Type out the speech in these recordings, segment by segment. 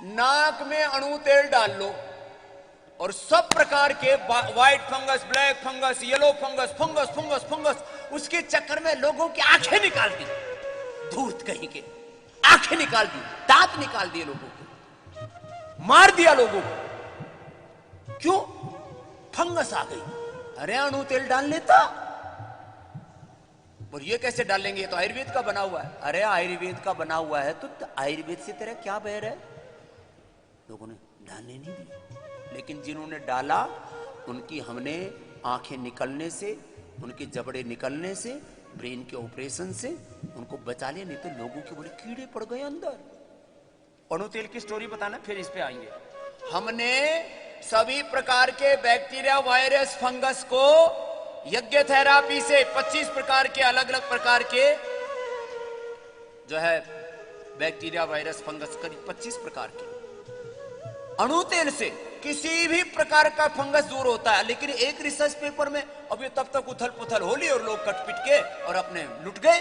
नाक में अणु तेल डाल लो और सब प्रकार के white fungus, black fungus, yellow fungus, fungus fungus fungus, उसके चक्कर में लोगों की आंखें निकाल दी, धूर्त कहीं के, आंखें निकाल दी, दांत निकाल दिए लोगों को, मार दिया लोगों को। क्यों? फंगस आ गई। अरे अणु तेल डाल लेता। और ये कैसे डालेंगे? ये तो आयुर्वेद का बना हुआ है। अरे आयुर्वेद का बना हुआ है तो आयुर्वेद से तेरा क्या बैर है? लोगों ने डालने नहीं दी, लेकिन जिन्होंने डाला उनकी हमने आंखें निकलने से, उनके जबड़े निकलने से, ब्रेन के ऑपरेशन से उनको बचा लिया, नहीं तो लोगों के बड़े कीड़े पड़ गए अंदर। अणु तेल की स्टोरी बताना, फिर इस पे आएंगे। हमने सभी प्रकार के बैक्टीरिया, वायरस, फंगस को यज्ञ थेरापी से 25 प्रकार के अलग अलग प्रकार के जो है बैक्टीरिया, वायरस, फंगस, करीब 25 प्रकार के अणु तेल से किसी भी प्रकार का फंगस दूर होता है। लेकिन एक रिसर्च पेपर में अभी तब तक उथल पुथल हो ली और लोग कट पिट के और अपने लुट गए,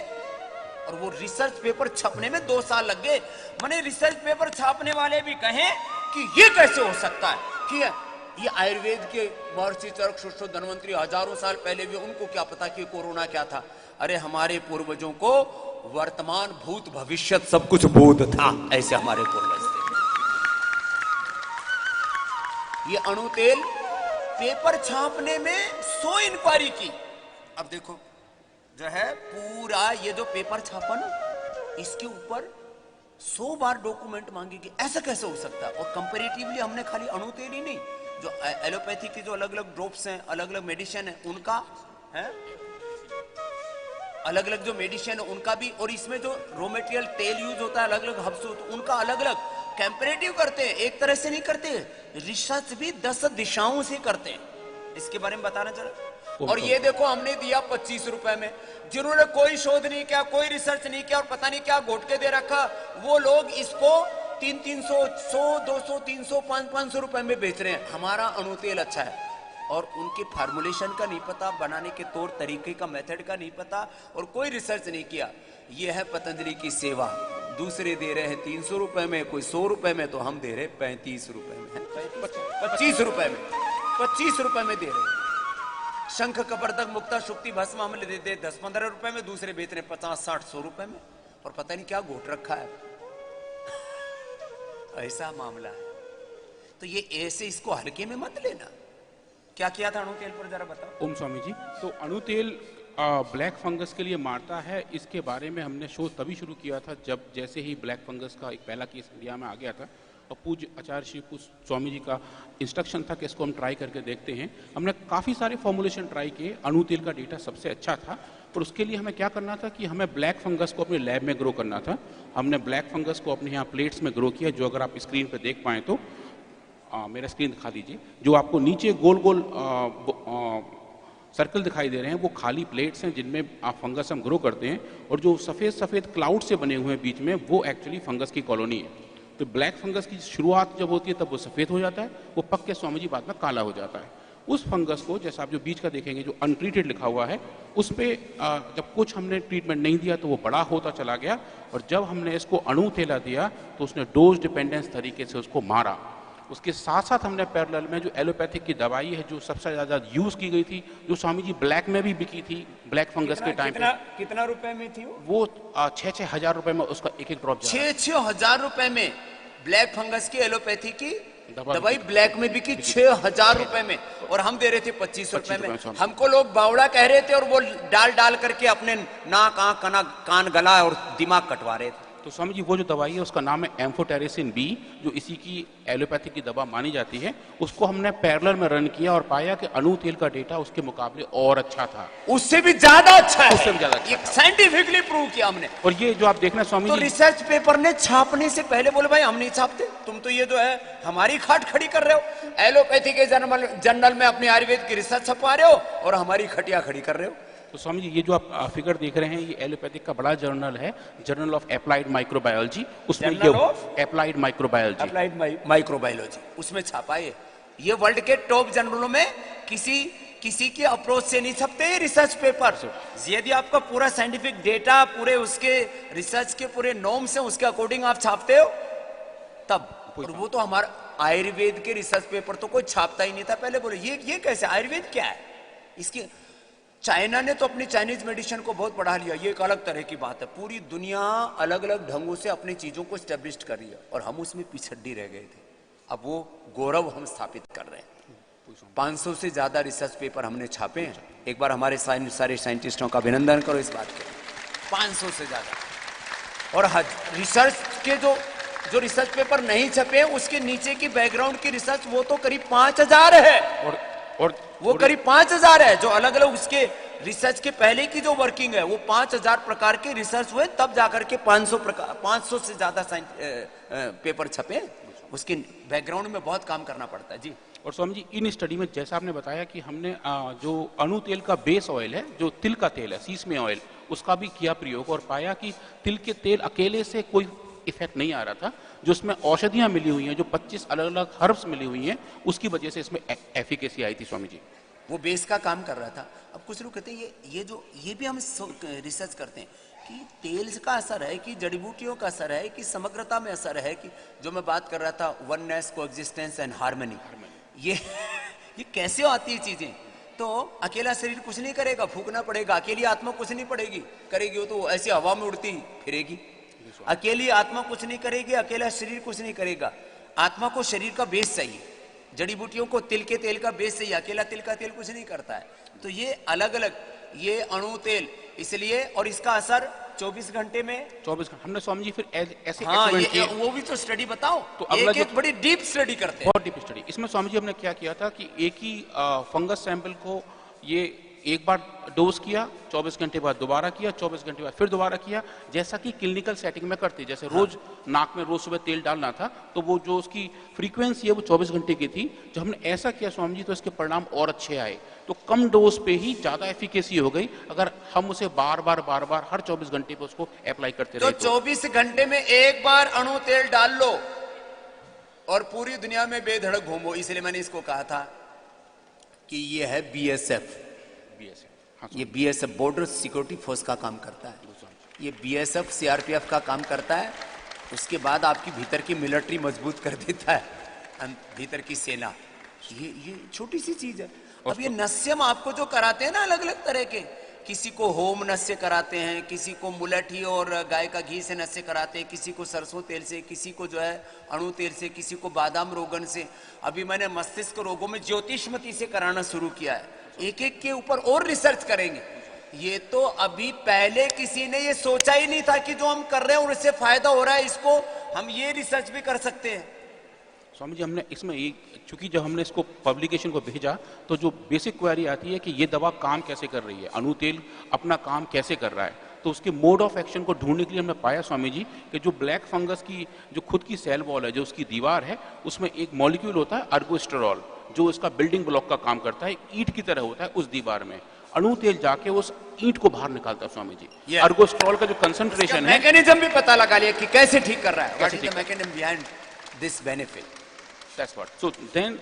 और वो रिसर्च पेपर छपने में 2 साल लग गए। मैंने रिसर्च पेपर छापने वाले भी कहें कि ये कैसे हो सकता है कि ये आयुर्वेद के महर्षि चरक, सुश्रुत, धन्वंतरी हजारों साल पहले भी, उनको क्या पता कि कोरोना क्या था? अरे हमारे पूर्वजों को वर्तमान, भूत, भविष्य सब कुछ बोध था, ऐसे हमारे पूर्वज थे। ये अणु तेल पेपर छापने में 100 इंक्वायरी की। अब देखो जो है पूरा ये जो पेपर छापा ना, इसके ऊपर 100 बार डॉक्यूमेंट मांगेगी। ऐसा कैसे हो सकता है? और कंपैरेटिवली हमने खाली अणु तेल ही नहीं, जो एलोपैथी की जो अलग अलग ड्रॉप्स हैं, अलग अलग मेडिसिन है, उनका है अलग अलग जो मेडिसिन है उनका भी, और इसमें जो रॉ मटेरियल तेल यूज होता है, अलग अलग हब्स होते हैं, उनका अलग अलग कंपैरेटिव करते हैं। एक तरह से नहीं करते, रिसर्च भी 10 दिशाओं से करते हैं। इसके बारे में बताना चला। और ये देखो हमने दिया 25 रुपए में। जिन्होंने कोई शोध नहीं किया, कोई रिसर्च नहीं किया और पता नहीं क्या घोट के दे रखा, वो लोग इसको 300, 100, 200, 300, 500 रुपए में बेच रहे हैं। हमारा अणु तेल अच्छा है और उनके फार्मूलेशन का नहीं पता, बनाने के तौर तरीके का, मेथड का नहीं पता, और कोई रिसर्च नहीं किया। ये है पतंजलि की सेवा। दूसरे दे रहे हैं 300 रुपए में, कोई 100 रुपए में, तो हम दे रहे 35 रुपए में, 25 रुपए में, 25 रुपए में दे रहे हैं। शंख, कबरदक, मुक्ता, शुक्ति, भस्म हम देते 10-15 रुपए में, दूसरे बेच रहे 50-60-100 रुपए में, और पता नहीं क्या घोट रखा है। ऐसा मामला है। तो ये ऐसे इसको हल्के में मत लेना। क्या किया था अणु तेल पर, जरा बताओ। ओम स्वामी जी, तो अणु तेल ब्लैक फंगस के लिए मारता है, इसके बारे में हमने शोध तभी शुरू किया था जब जैसे ही ब्लैक फंगस का एक पहला केस इंडिया में आ गया था, और पूज्य आचार्य श्री स्वामी जी का इंस्ट्रक्शन था कि इसको हम ट्राई करके देखते हैं। हमने काफ़ी सारे फॉर्मुलेशन ट्राई किए, अणु तेल का डेटा सबसे अच्छा था। और उसके लिए हमें क्या करना था कि हमें ब्लैक फंगस को अपने लैब में ग्रो करना था। हमने ब्लैक फंगस को अपने यहाँ प्लेट्स में ग्रो किया, जो अगर आप स्क्रीन पर देख पाएँ तो मेरा स्क्रीन दिखा दीजिए। जो आपको नीचे गोल गोल सर्कल दिखाई दे रहे हैं, वो खाली प्लेट्स हैं जिनमें आप फंगस हम ग्रो करते हैं, और जो सफ़ेद सफ़ेद क्लाउड से बने हुए हैं बीच में, वो एक्चुअली फंगस की कॉलोनी है। तो ब्लैक फंगस की शुरुआत जब होती है तब वो सफ़ेद हो जाता है, वो पक के स्वामी जी बाद में काला हो जाता है। उस फंगस को, जैसा आप जो बीच का देखेंगे जो अनट्रीटेड लिखा हुआ है, उस पर जब कुछ हमने ट्रीटमेंट नहीं दिया तो वो बड़ा होता चला गया, और जब हमने इसको अणु तेला दिया तो उसने डोज डिपेंडेंस तरीके से उसको मारा। उसके साथ साथ हमने पैरेलल में जो एलोपैथिक की दवाई है, जो सबसे ज़्यादा यूज़ की गई थी, जो स्वामी जी ब्लैक में भी बिकी थी ब्लैक फंगस के टाइम पे, कितना रुपए में थी वो 6-6 हज़ार रुपए में उसका एक ड्रॉप। 6-6 हजार रुपए में ब्लैक फंगस की एलोपैथी की दवाई ब्लैक में बिकी 6,000 रुपए में, और हम दे रहे थे 25 रुपए में। हमको लोग बावड़ा कह रहे थे और वो डाल डाल करके अपने नाक, आंख, कान, गला और दिमाग कटवा रहे थे। तो स्वामी जी वो जो दवाई है उसका नाम है एम्फोटेरिसिन बी, जो इसी की एलोपैथिक की दवा मानी जाती है। उसको हमने पैरेलल में रन किया और पाया कि अणु तेल का डेटा उसके मुकाबले और अच्छा था, उससे भी ज्यादा अच्छा है, उससे भी ज्यादा अच्छा, साइंटिफिकली प्रूव किया हमने। और ये जो आप देखना स्वामी तो जी, रिसर्च पेपर ने छापने से पहले बोले भाई हम नहीं छापते, तुम तो ये जो है हमारी खाट खड़ी कर रहे हो। एलोपैथी के जर्नल में अपने आयुर्वेद की रिसर्च छपवा रहे हो और हमारी खटिया खड़ी कर रहे हो। तो स्वामी जी ये जो आप फिगर देख रहे हैं, ये एलोपैथिक का बड़ा जर्नल है, जर्नल ऑफ अप्लाइड माइक्रोबायोलॉजी। उसमें ये अप्लाइड माइक्रोबायोलॉजी उसमें छापा है। ये वर्ल्ड के टॉप जर्नलों में किसी के अप्रोच से नहीं छपते रिसर्च पेपर। यदि आपका पूरा साइंटिफिक डेटा, पूरे उसके रिसर्च के पूरे नॉर्म्स हैं, उसके अकॉर्डिंग आप छापते हो, तब और वो तो हमारा आयुर्वेद के रिसर्च पेपर तो कोई छापता ही नहीं था पहले। बोले ये कैसे आयुर्वेद क्या है इसकी। चाइना ने तो अपनी चाइनीज मेडिसिन को बहुत बढ़ा लिया, ये एक अलग तरह की बात है। पूरी दुनिया अलग अलग ढंगों से अपनी चीजों को स्टेब्लिश कर रही है और हम उसमें पिछड़ी रह गए थे। अब वो गौरव हम स्थापित कर रहे हैं। 500 से ज्यादा रिसर्च पेपर हमने छापे हैं। एक बार हमारे सारे साइंटिस्टों का अभिनंदन करो इस बात के। 500 से ज्यादा। और रिसर्च के जो रिसर्च पेपर नहीं छपे उसके नीचे की बैकग्राउंड की रिसर्च वो तो करीब 5000 है। और वो करीब 5000 है। जो अलग अलग उसके रिसर्च के पहले की जो वर्किंग है वो 5000 प्रकार के रिसर्च हुए, तब जाकर के 500 से ज्यादा पेपर छपे। उसके बैकग्राउंड में बहुत काम करना पड़ता है जी। और स्वामी जी इन स्टडी में जैसा आपने बताया कि हमने जो अणु तेल का बेस ऑयल है, जो तिल का तेल है, सीसमे ऑयल, उसका भी किया प्रयोग और पाया कि तिल के तेल अकेले से कोई इफेक्ट नहीं आ रहा था। जो इसमें औषधियां मिली हुई हैं, जो 25 अलग अलग हर्ब्स मिली हुई हैं, उसकी वजह से इसमें एफिकेसी आई थी स्वामी जी। वो बेस का काम कर रहा था। अब कुछ लोग कहते हैं ये भी हम रिसर्च करते हैं कि तेल का असर है कि जड़ी बूटियों का असर है कि समग्रता में असर है कि जो मैं बात कर रहा था वननेस, कोएग्जिस्टेंस एंड हार्मनी, ये कैसे आती है चीजें। तो अकेला शरीर कुछ नहीं करेगा, फूकना पड़ेगा। अकेली आत्मा कुछ नहीं करेगी वो तो ऐसी हवा में उड़ती फिरेगी। अकेली आत्मा कुछ नहीं करेगी, अकेला शरीर कुछ नहीं करेगा। आत्मा को शरीर का बेस चाहिए, जड़ी बूटियों को तिल के तेल का बेस चाहिए। अकेला तिल का तेल कुछ नहीं करता है। तो ये अलग अलग ये अणु तेल इसलिए, और इसका असर 24 घंटे में 24 घंटे हमने स्वामी जी फिर ऐसे वो भी तो स्टडी बताओ। तो एक बड़ी डीप स्टडी करते हैं, बहुत डीप स्टडी। इसमें स्वामी जी हमने क्या किया था कि एक ही फंगस सैंपल को ये एक बार डोज किया, 24 घंटे बाद दोबारा किया, 24 घंटे बाद फिर दोबारा किया, जैसा कि क्लिनिकल सेटिंग में करते। जैसे रोज नाक में रोज सुबह तेल डालना था, तो वो जो उसकी फ्रीक्वेंसी है वो 24 घंटे की थी। जब हमने ऐसा किया स्वामी जी तो इसके परिणाम और अच्छे आए। तो कम डोज पे ही ज्यादा एफिकेसी हो गई अगर हम उसे बार बार हर 24 घंटे पे उसको अप्लाई करते रहे। तो 24 घंटे में एक बार अणु तेल डाल लो और पूरी दुनिया में बेधड़क घूमो। इसलिए मैंने इसको कहा था कि ये है बीएसएफ। ये बीएसएफ बॉर्डर सिक्योरिटी फोर्स का काम करता है। ये बीएसएफ सीआरपीएफ का काम करता है। उसके बाद आपकी भीतर की मिलिट्री मजबूत कर देता है, भीतर की सेना। ये छोटी सी चीज है। अब ये नस्यम आपको जो कराते हैं ना अलग अलग तरह के, किसी को होम नस्य कराते हैं, किसी को मुलठी और गाय का घी से नस्य कराते हैं, किसी को सरसों तेल से, किसी को जो है अणु तेल से, किसी को बादाम रोगन से। अभी मैंने मस्तिष्क रोगों में ज्योतिषमती से कराना शुरू किया है। एक एक के ऊपर और रिसर्च करेंगे। ये तो अभी पहले किसी ने ये सोचा ही नहीं था कि जो हम कर रहे हैं और इससे फायदा हो रहा है, इसको हम ये रिसर्च भी कर सकते हैं। स्वामी जी हमने इसमें चूंकि जब हमने इसको पब्लिकेशन को भेजा तो जो बेसिक क्वेरी आती है कि ये दवा काम कैसे कर रही है, अणु तेल अपना काम कैसे कर रहा है, तो उसके मोड ऑफ एक्शन को ढूंढने के लिए हमने पाया स्वामी जी कि जो ब्लैक फंगस की जो खुद की सेल वॉल है, जो उसकी दीवार है, उसमें एक मॉलिक्यूल होता है अर्गोस्टेरॉल, जो इसका बिल्डिंग ब्लॉक का काम करता है, ईंट की तरह होता है उस दीवार में। अणु तेल जाके उस ईंट को बाहर निकालता है स्वामी जी। अर्गोस्टेरॉल का जो कंसंट्रेशन है, मैकेनिज्म भी पता लगा लिया कि कैसे ठीक कर रहा है, what is the mechanism behind this benefit. That's what. So then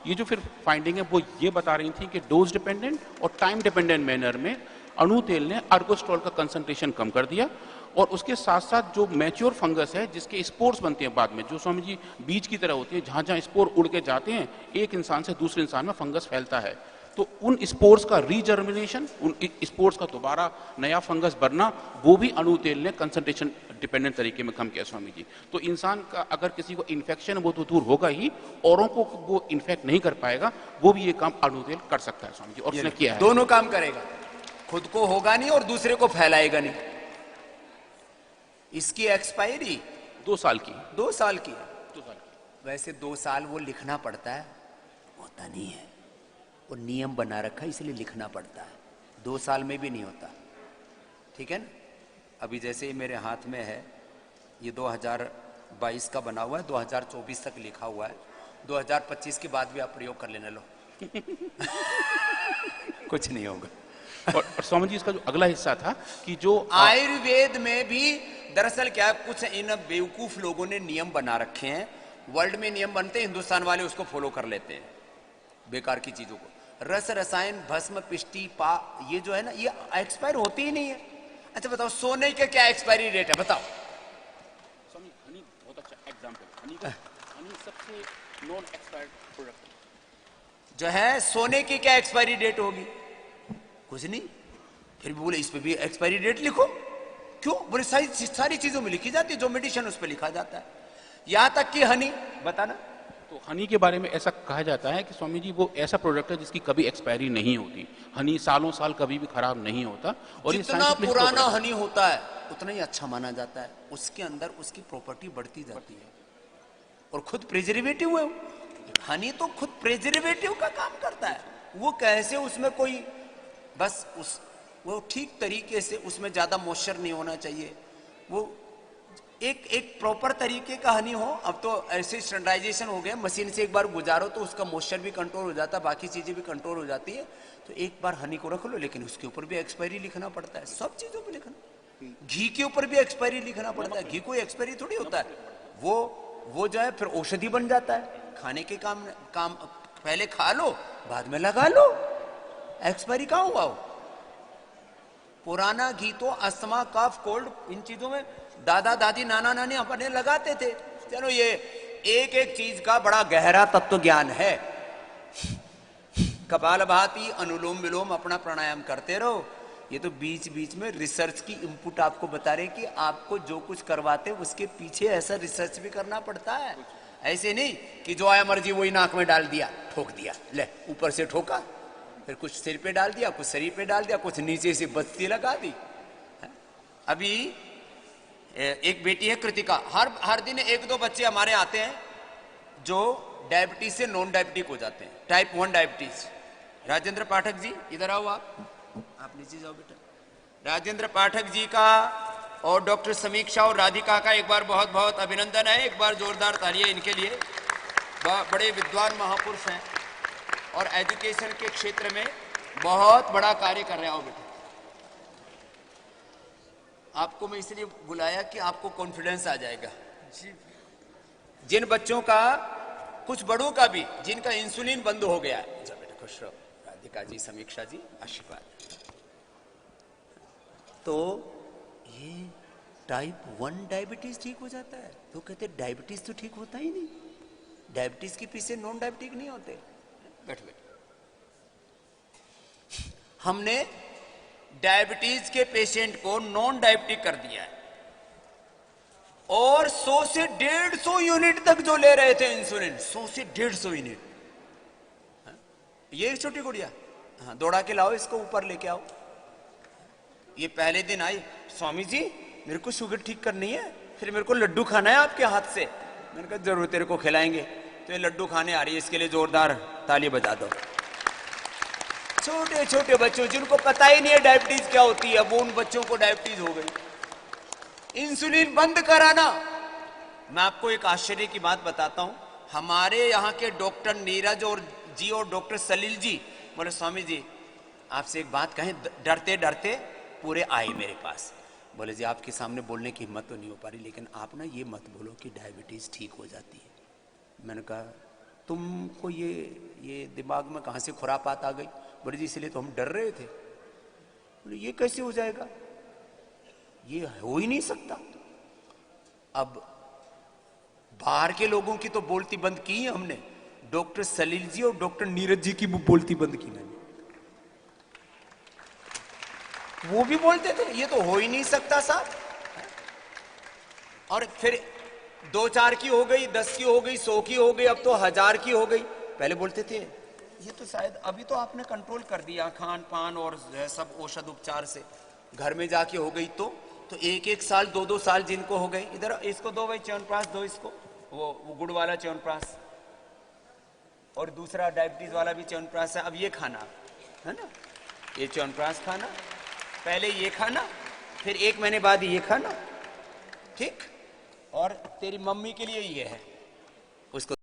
ये जो फिर फाइंडिंग है वो ये बता रही थी कि डोज डिपेंडेंट और टाइम डिपेंडेंट मैनर में अणु तेल ने अर्गोस्टेरॉल का कंसंट्रेशन कम कर दिया। और उसके साथ साथ जो मैच्योर फंगस है जिसके स्पोर्स बनते हैं बाद में, जो स्वामी जी बीज की तरह होती है, जहां जहां स्पोर उड़ के जाते हैं एक इंसान से दूसरे इंसान में फंगस फैलता है, तो उन स्पोर्स का रीजर्मिनेशन, उन स्पोर्स का दोबारा नया फंगस बनना, वो भी अणु तेल ने कंसंट्रेशन डिपेंडेंट तरीके में कम किया स्वामी जी। तो इंसान का अगर किसी को इन्फेक्शन वो तो दूर होगा ही, औरों को वो इन्फेक्ट नहीं कर पाएगा, वो भी ये काम अणु तेल कर सकता है स्वामी जी, और उसने किया है। दोनों काम करेगा, खुद को होगा नहीं और दूसरे को फैलाएगा नहीं। इसकी एक्सपायरी 2 साल की। 2 साल की है। 2 साल की। वैसे 2 साल वो लिखना पड़ता है, होता नहीं है, वो नियम बना रखा है इसलिए लिखना पड़ता है। 2 साल में भी नहीं होता, ठीक है ना। अभी जैसे ही मेरे हाथ में है, ये 2022 का बना हुआ है, 2024 तक लिखा हुआ है, 2025 के बाद भी आप प्रयोग कर लेने लो कुछ नहीं होगा। और स्वामी जी इसका जो अगला हिस्सा था कि जो आयुर्वेद में भी दरअसल क्या, कुछ इन बेवकूफ लोगों ने नियम बना रखे हैं। वर्ल्ड में नियम बनते हैं, हिंदुस्तान वाले उसको फॉलो कर लेते हैं, बेकार की चीजों को। रस, रसायन, भस्म, पिष्टी, पा, ये जो है ना, ये एक्सपायर होती ही नहीं है। अच्छा बताओ, सोने का क्या एक्सपायरी डेट है बताओ। हनी बहुत अच्छा एग्जांपल, हनी का हनी सबसे नॉन एक्सपायर्ड प्रोडक्ट जो है सोने की क्या एक्सपायरी डेट होगी? कुछ नहीं। फिर भी बोले इस पे भी एक्सपायरी डेट लिखो। क्यों? बोले सारी चीजों में लिखी जाती है, जो मेडिसिन उस पे लिखा जाता है, यहां तक कि हनी। बताना। तो हनी के बारे में ऐसा कहा जाता है कि स्वामी जी वो ऐसा प्रोडक्ट है जिसकी कभी एक्सपायरी नहीं होती। हनी सालों साल कभी भी खराब नहीं होता, और जितना पुराना हनी होता है उतना ही अच्छा माना जाता है। उसके अंदर उसकी प्रॉपर्टी बढ़ती जाती है, और खुद प्रिजर्वेटिव है। हनी तो खुद प्रिजर्वेटिव का काम करता है। वो कैसे उसमें कोई बस वो ठीक तरीके से, उसमें ज्यादा मॉइस्चर नहीं होना चाहिए, वो एक प्रॉपर तरीके का हनी हो। अब तो ऐसे स्टैंडर्डाइजेशन हो गया, मशीन से एक बार गुजारो तो उसका मॉइस्चर भी कंट्रोल हो जाता है, बाकी चीजें भी कंट्रोल हो जाती है। तो एक बार हनी को रख लो, लेकिन उसके ऊपर भी एक्सपायरी लिखना पड़ता है, सब चीजों पे लिखना। घी के ऊपर भी एक्सपायरी लिखना पड़ता है। घी कोई एक्सपायरी थोड़ी होता है, वो जो है फिर औषधि बन जाता है, खाने के काम पहले खा लो बाद में लगा लो। एक्सपायरी कहां हुआ? पुराना घी तो अस्थमा, कफ, कोल्ड, इन चीजों में दादा दादी नाना नानी अपने लगाते थे। चलो ये एक एक चीज का बड़ा गहरा तत्व ज्ञान है। कपालभाति, अनुलोम विलोम, अपना प्राणायाम करते रहो। ये तो बीच बीच में रिसर्च की इनपुट आपको बता रहे कि आपको जो कुछ करवाते उसके पीछे ऐसा रिसर्च भी करना पड़ता है। ऐसे नहीं कि जो आया मर्जी वही नाक में डाल दिया, ठोक दिया, ले ऊपर से ठोका, फिर कुछ सिर पे डाल दिया, कुछ शरीर पे डाल दिया, कुछ नीचे से बत्ती लगा दी। अभी एक बेटी है कृतिका, हर दिन एक दो बच्चे हमारे आते हैं जो डायबिटीज से नॉन डायबिटिक हो जाते हैं, टाइप 1 डायबिटीज। राजेंद्र पाठक जी इधर आओ, आप नीचे जाओ बेटा। राजेंद्र पाठक जी का और डॉक्टर समीक्षा और राधिका का एक बार बहुत बहुत अभिनंदन है। एक बार जोरदार तालियां इनके लिए। बड़े विद्वान महापुरुष हैं और एजुकेशन के क्षेत्र में बहुत बड़ा कार्य कर रहे हो बेटा। आपको मैं इसलिए बुलाया कि आपको कॉन्फिडेंस आ जाएगा। जिन बच्चों का, कुछ बड़ों का भी, जिनका इंसुलिन बंद हो गया है, अच्छा बेटा खुश रहो। राधिका जी, समीक्षा जी, आशीर्वाद। तो ये टाइप 1 डायबिटीज ठीक हो जाता है। तो कहते डायबिटीज तो ठीक होता ही नहीं, डायबिटीज के पीछे नॉन डायबिटिक नहीं होते। बैठ। हमने डायबिटीज के पेशेंट को नॉन डायबिटिक कर दिया है, और 100 से 150 यूनिट तक जो ले रहे थे इंसुलिन, 100 से 150 यूनिट। ये छोटी गुड़िया, हाँ दौड़ा के लाओ इसको, ऊपर लेके आओ। ये पहले दिन आई, स्वामी जी मेरे को शुगर ठीक करनी है, फिर मेरे को लड्डू खाना है आपके हाथ से। मैंने कहा जरूर तेरे को खिलाएंगे। तो ये लड्डू खाने आ रही है, इसके लिए जोरदार ताली बजा दो। छोटे छोटे बच्चों जिनको पता ही नहीं है डायबिटीज क्या होती है, वो उन बच्चों को डायबिटीज हो गई। इंसुलिन बंद कराना। मैं आपको एक आश्चर्य की बात बताता हूं। हमारे यहाँ के डॉक्टर नीरज और डॉक्टर सलील जी बोले स्वामी जी आपसे एक बात कहें। डरते डरते पूरे आए मेरे पास, बोले जी आपके सामने बोलने की हिम्मत तो नहीं हो पा रही, लेकिन आप ना ये मत बोलो कि डायबिटीज ठीक हो जाती है। मैंने कहा तुमको ये दिमाग में कहां से खुरापात आ गई? बोले जी इसलिए तो हम डर रहे थे। बोले ये कैसे हो जाएगा, ये हो ही नहीं सकता। अब बाहर के लोगों की तो बोलती बंद की है हमने, डॉक्टर सलील जी और डॉक्टर नीरज जी की बोलती बंद की मैंने। वो भी बोलते थे ये तो हो ही नहीं सकता साहब। और फिर 2-4 की हो गई, 10 की हो गई, 100 की हो गई, अब तो 1000 की हो गई। पहले बोलते थे ये तो शायद अभी तो आपने कंट्रोल कर दिया खान पान और सब औषध उपचार से, घर में जाके हो गई तो 1-1 साल 2-2 साल जिनको हो गई। इधर इसको दो भाई च्यवनप्राश दो, इसको वो गुड़ वाला च्यवनप्राश, और दूसरा डायबिटीज वाला भी च्यवनप्राश है। अब ये खाना है ना, ये च्यवनप्राश खाना, पहले ये खाना, फिर 1 महीने बाद ये खाना, ठीक। और तेरी मम्मी के लिए ये है, उसको